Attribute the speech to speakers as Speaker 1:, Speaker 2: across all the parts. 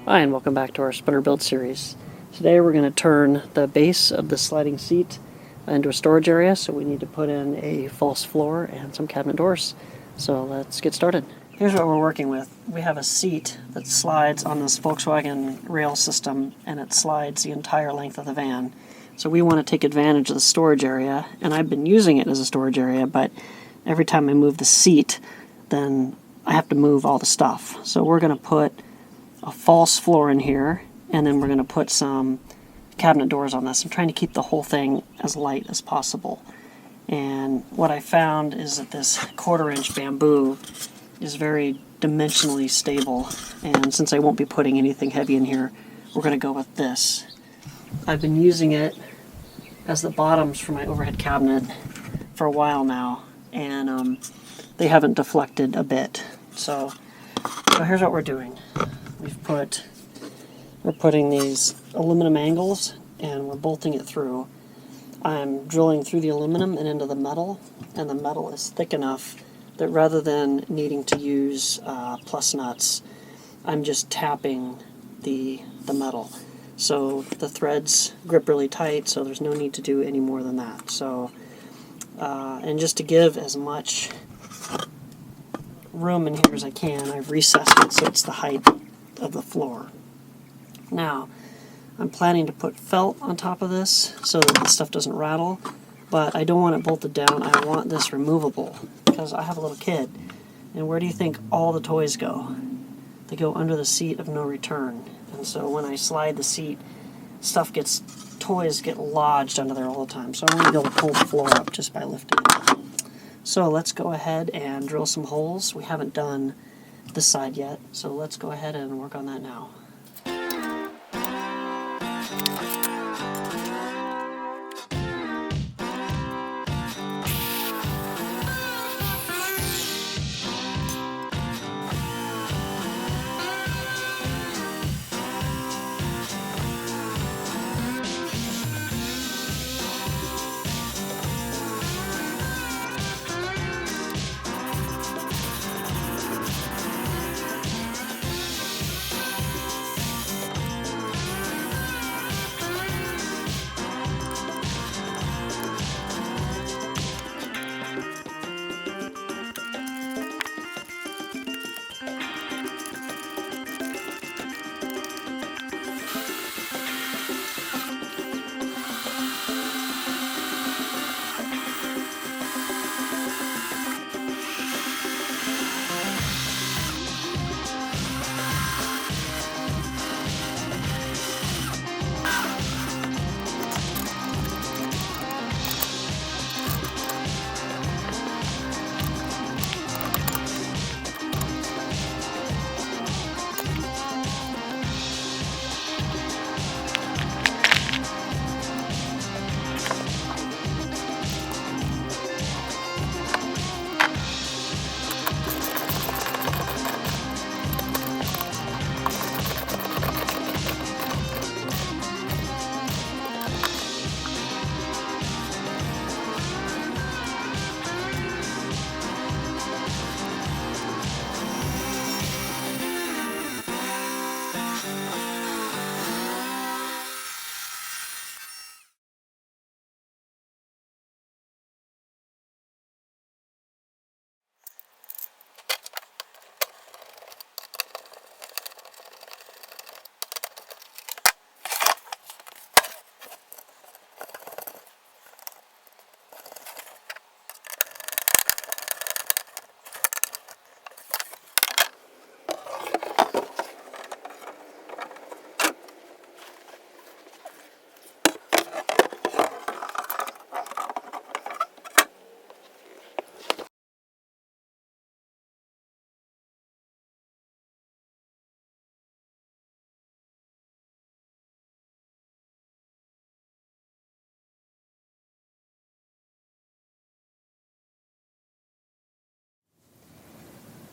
Speaker 1: Hi, and welcome back to our spinner build series. Today we're going to turn the base of the sliding seat into a storage area, so we need to put in a false floor and some cabinet doors. So let's get started. Here's what we're working with. We have a seat that slides on this Volkswagen rail system, and it slides the entire length of the van. So we want to take advantage of the storage area, and I've been using it as a storage area, but every time I move the seat, then I have to move all the stuff. So we're going to put a false floor in here, and then we're going to put some cabinet doors on this. I'm trying to keep the whole thing as light as possible. And what I found is that this 1/4-inch bamboo is very dimensionally stable, and since I won't be putting anything heavy in here, we're going to go with this. I've been using it as the bottoms for my overhead cabinet for a while now, and they haven't deflected a bit. So here's what we're doing. We're putting these aluminum angles, and we're bolting it through. I'm drilling through the aluminum and into the metal, and the metal is thick enough that rather than needing to use plus nuts, I'm just tapping the metal. So the threads grip really tight, so there's no need to do any more than that. So, and just to give as much room in here as I can, I've recessed it so it's the height of the floor. Now, I'm planning to put felt on top of this so that the stuff doesn't rattle, but I don't want it bolted down. I want this removable because I have a little kid. And where do you think all the toys go? They go under the seat of no return. And so when I slide the seat, toys get lodged under there all the time. So I'm going to be able to pull the floor up just by lifting it. So let's go ahead and drill some holes. We haven't done this side yet, so let's go ahead and work on that now.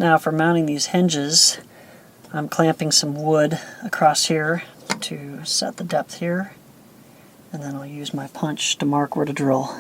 Speaker 1: Now for mounting these hinges, I'm clamping some wood across here to set the depth here, and then I'll use my punch to mark where to drill.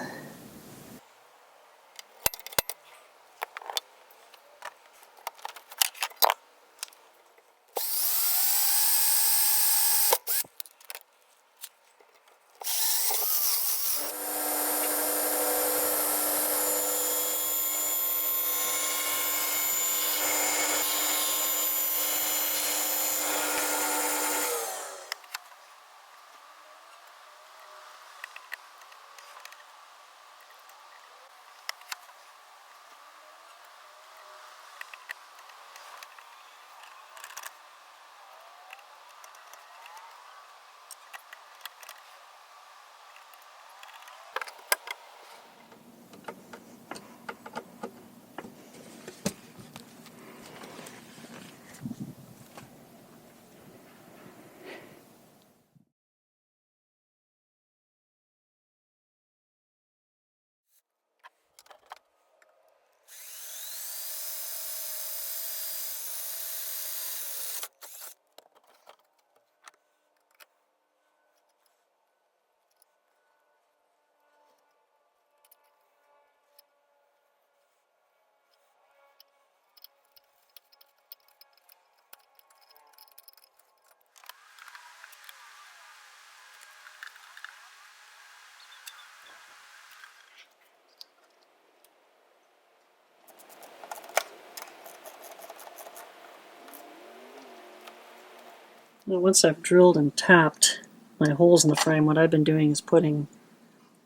Speaker 1: Now, once I've drilled and tapped my holes in the frame, what I've been doing is putting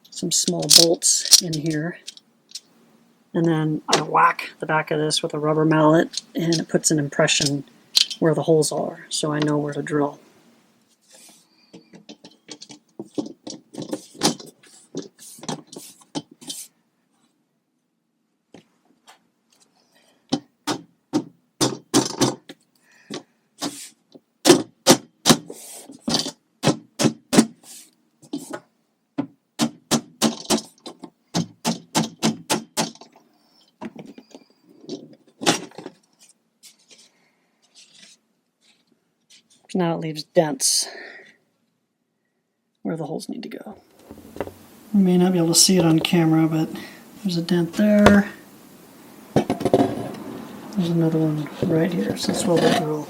Speaker 1: some small bolts in here, and then I whack the back of this with a rubber mallet, and it puts an impression where the holes are, so I know where to drill. Now it leaves dents where the holes need to go. You may not be able to see it on camera, but there's a dent there. There's another one right here, so that's where we'll drill.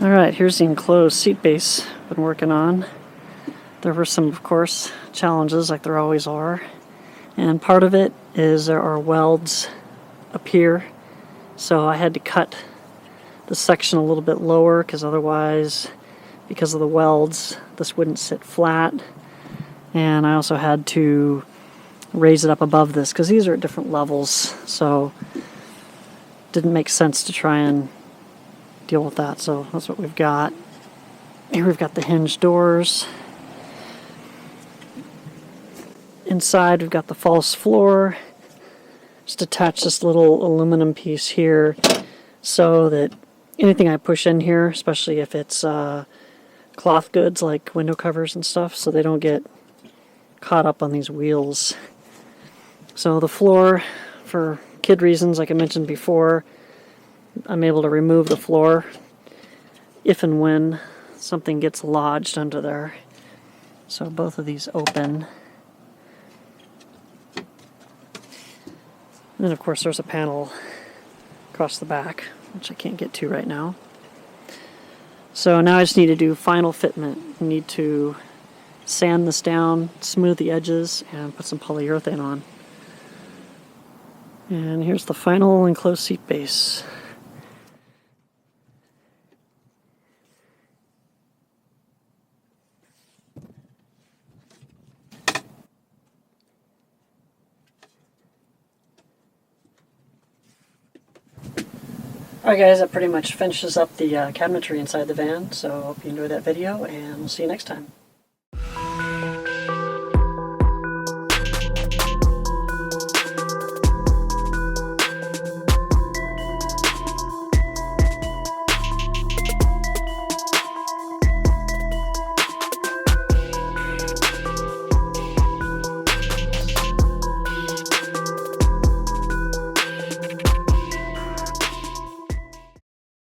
Speaker 1: Alright, here's the enclosed seat base I've been working on. There were some, of course, challenges like there always are. And part of it is there are welds up here. So I had to cut the section a little bit lower because otherwise, because of the welds, this wouldn't sit flat. And I also had to raise it up above this because these are at different levels. So it didn't make sense to try and deal with that, so that's what we've got. Here we've got the hinge doors. Inside we've got the false floor. Just attach this little aluminum piece here so that anything I push in here, especially if it's cloth goods like window covers and stuff, so they don't get caught up on these wheels. So the floor, for kid reasons like I mentioned before, I'm able to remove the floor if and when something gets lodged under there. So both of these open. And then of course there's a panel across the back, which I can't get to right now. So now I just need to do final fitment. I need to sand this down, smooth the edges, and put some polyurethane on. And here's the final enclosed seat base. Alright guys, that pretty much finishes up the cabinetry inside the van, so I hope you enjoyed that video, and we'll see you next time.